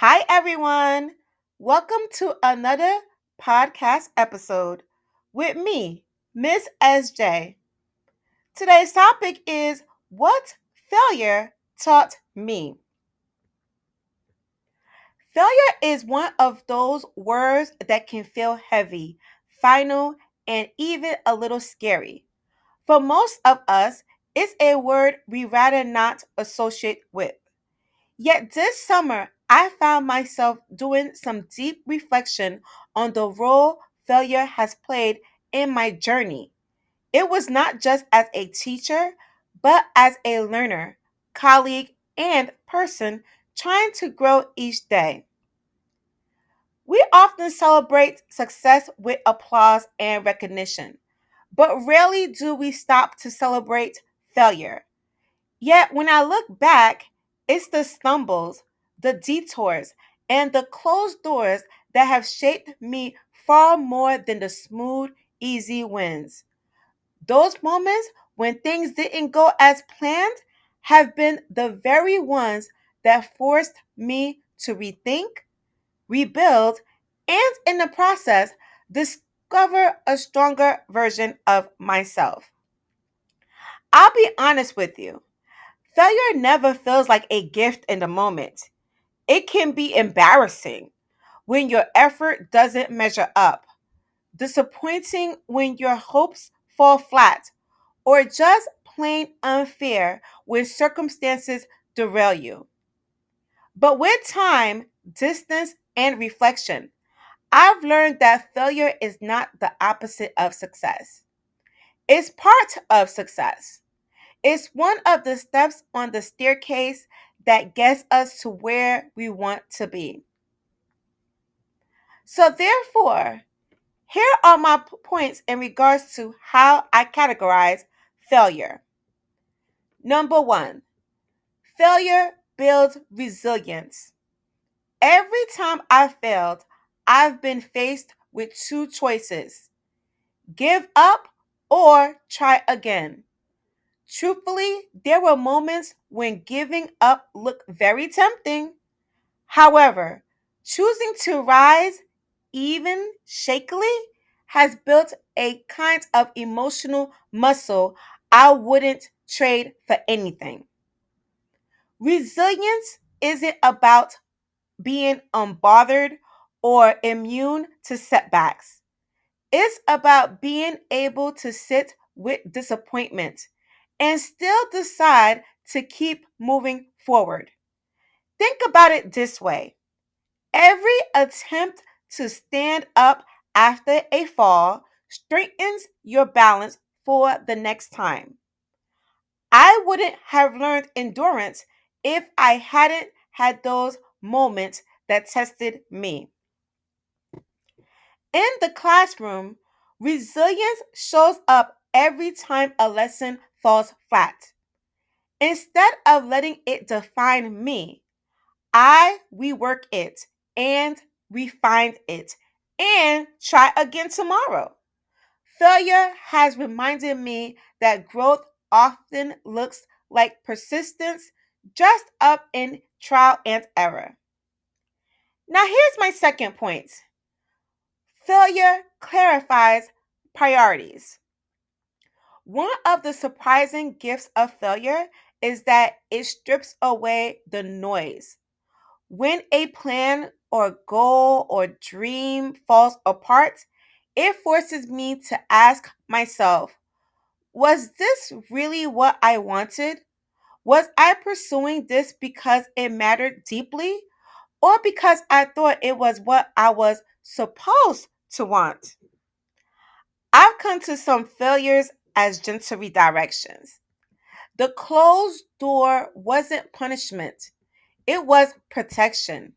Hi, everyone. Welcome to another podcast episode with me, Miss SJ. Today's topic is what failure taught me. Failure is one of those words that can feel heavy, final, and even a little scary. For most of us, it's a word we rather not associate with. Yet this summer, I found myself doing some deep reflection on the role failure has played in my journey. It was not just as a teacher, but as a learner, colleague, and person trying to grow each day. We often celebrate success with applause and recognition, but rarely do we stop to celebrate failure. Yet when I look back, it's the stumbles, the detours, and the closed doors that have shaped me far more than the smooth, easy wins. Those moments when things didn't go as planned have been the very ones that forced me to rethink, rebuild, and in the process, discover a stronger version of myself. I'll be honest with you. Failure never feels like a gift in the moment. It can be embarrassing when your effort doesn't measure up, disappointing when your hopes fall flat, or just plain unfair when circumstances derail you. But with time, distance, and reflection, I've learned that failure is not the opposite of success. It's part of success. It's one of the steps on the staircase that gets us to where we want to be. So, therefore, here are my points in regards to how I categorize failure. Number one, failure builds resilience. Every time I've failed, I've been faced with two choices: give up or try again. Truthfully, there were moments when giving up looked very tempting. However, choosing to rise, even shakily, has built a kind of emotional muscle I wouldn't trade for anything. Resilience isn't about being unbothered or immune to setbacks. It's about being able to sit with disappointment and still decide to keep moving forward. Think about it this way: every attempt to stand up after a fall strengthens your balance for the next time. I wouldn't have learned endurance if I hadn't had those moments that tested me. In the classroom, resilience shows up every time a lesson falls flat. Instead of letting it define me, I rework it and refine it and try again tomorrow. Failure has reminded me that growth often looks like persistence dressed up in trial and error. Now, here's my second point: failure clarifies priorities. One of the surprising gifts of failure is that it strips away the noise. When a plan or goal or dream falls apart, it forces me to ask myself, was this really what I wanted? Was I pursuing this because it mattered deeply or because I thought it was what I was supposed to want? I've come to some failures as gentle redirections. The closed door wasn't punishment, it was protection.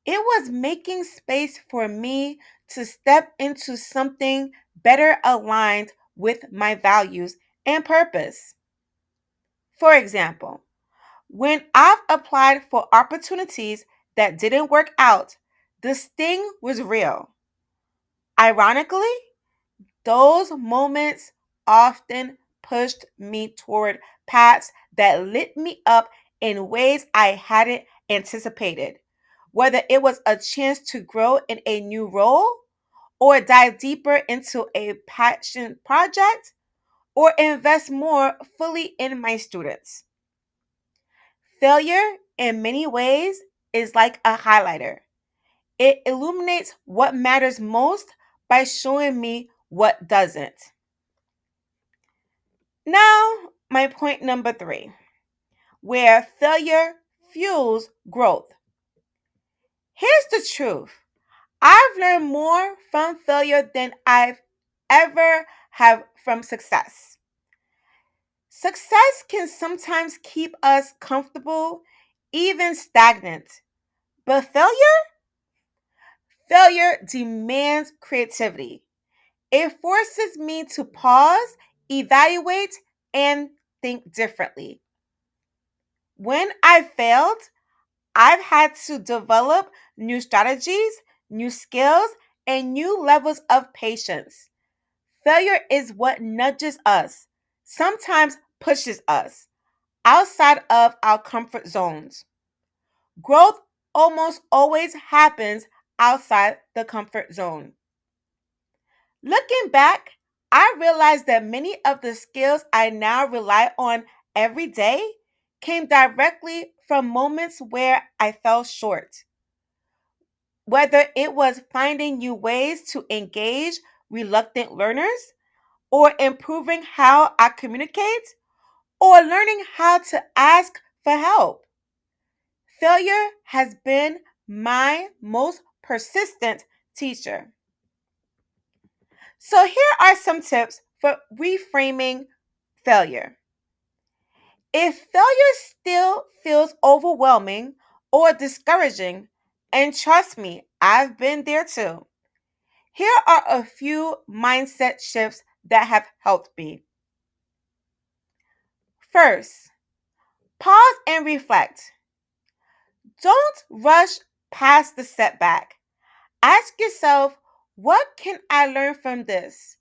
It was making space for me to step into something better aligned with my values and purpose. For example, when I've applied for opportunities that didn't work out, the sting was real. Ironically, those moments often pushed me toward paths that lit me up in ways I hadn't anticipated, whether it was a chance to grow in a new role or dive deeper into a passion project or invest more fully in my students. Failure, in many ways, is like a highlighter. It illuminates what matters most by showing me what doesn't. Now, my point number three, where failure fuels growth. Here's the truth. I've learned more from failure than I've ever have from success. Success can sometimes keep us comfortable, even stagnant. But failure demands creativity. It forces me to pause, evaluate, and think differently. When I failed, I've had to develop new strategies, new skills, and new levels of patience. Failure is what nudges us, sometimes pushes us outside of our comfort zones. Growth almost always happens outside the comfort zone. Looking back, I realized that many of the skills I now rely on every day came directly from moments where I fell short. Whether it was finding new ways to engage reluctant learners, or improving how I communicate, or learning how to ask for help. Failure has been my most persistent teacher. So, here are some tips for reframing failure. If failure still feels overwhelming or discouraging, and trust me, I've been there too, here are a few mindset shifts that have helped me. First, pause and reflect. Don't rush past the setback. Ask yourself, what can I learn from this?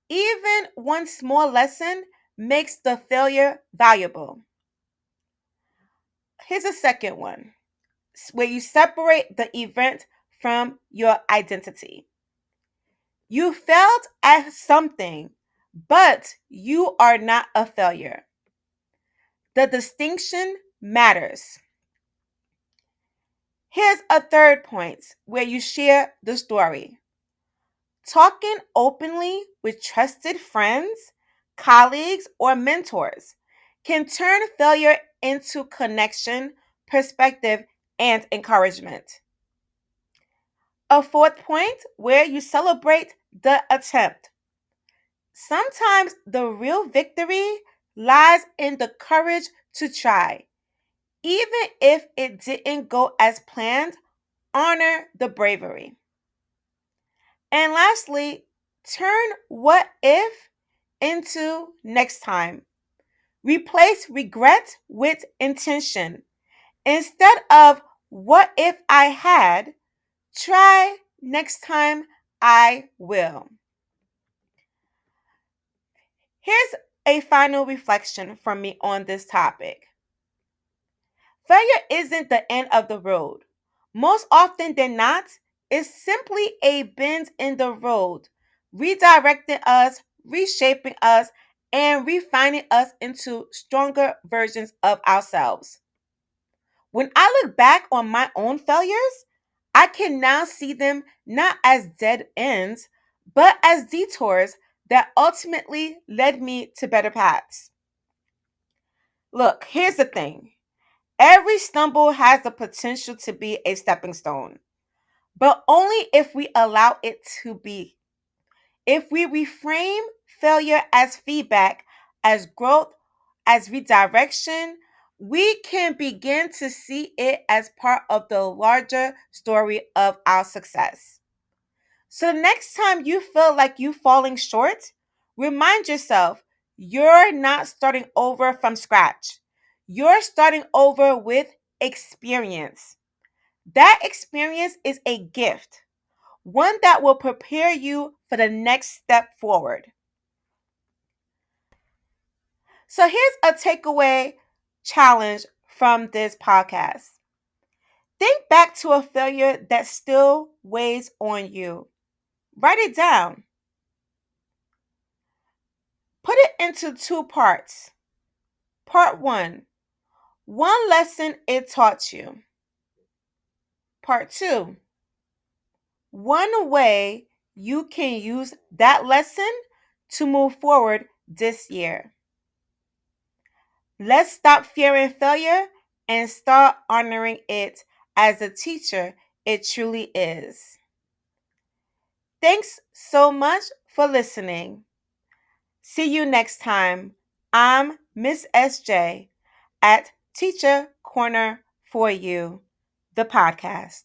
Even one small lesson makes the failure valuable. Here's a second one where you separate the event from your identity. You failed at something, but you are not a failure. The distinction matters. Here's a third point where you share the story. Talking openly with trusted friends, colleagues, or mentors can turn failure into connection, perspective, and encouragement. A fourth point where you celebrate the attempt. Sometimes the real victory lies in the courage to try. Even if it didn't go as planned, honor the bravery. And lastly, turn what if into next time. Replace regret with intention. Instead of what if I had, try next time I will. Here's a final reflection from me on this topic. Failure isn't the end of the road. Most often than not, it's simply a bend in the road, redirecting us, reshaping us, and refining us into stronger versions of ourselves. When I look back on my own failures, I can now see them not as dead ends, but as detours that ultimately led me to better paths. Look, here's the thing. Every stumble has the potential to be a stepping stone, but only if we allow it to be. If we reframe failure as feedback, as growth, as redirection, we can begin to see it as part of the larger story of our success. So, the next time you feel like you're falling short, remind yourself you're not starting over from scratch. You're starting over with experience. That experience is a gift, one that will prepare you for the next step forward. So here's a takeaway challenge from this podcast. Think back to a failure that still weighs on you. Write it down. Put it into two parts. Part one lesson it taught you. Part two, one way you can use that lesson to move forward this year. Let's stop fearing failure and start honoring it as a teacher it truly is. Thanks so much for listening. See you next time. I'm Miss SJ at Teacher Corner for You, the podcast.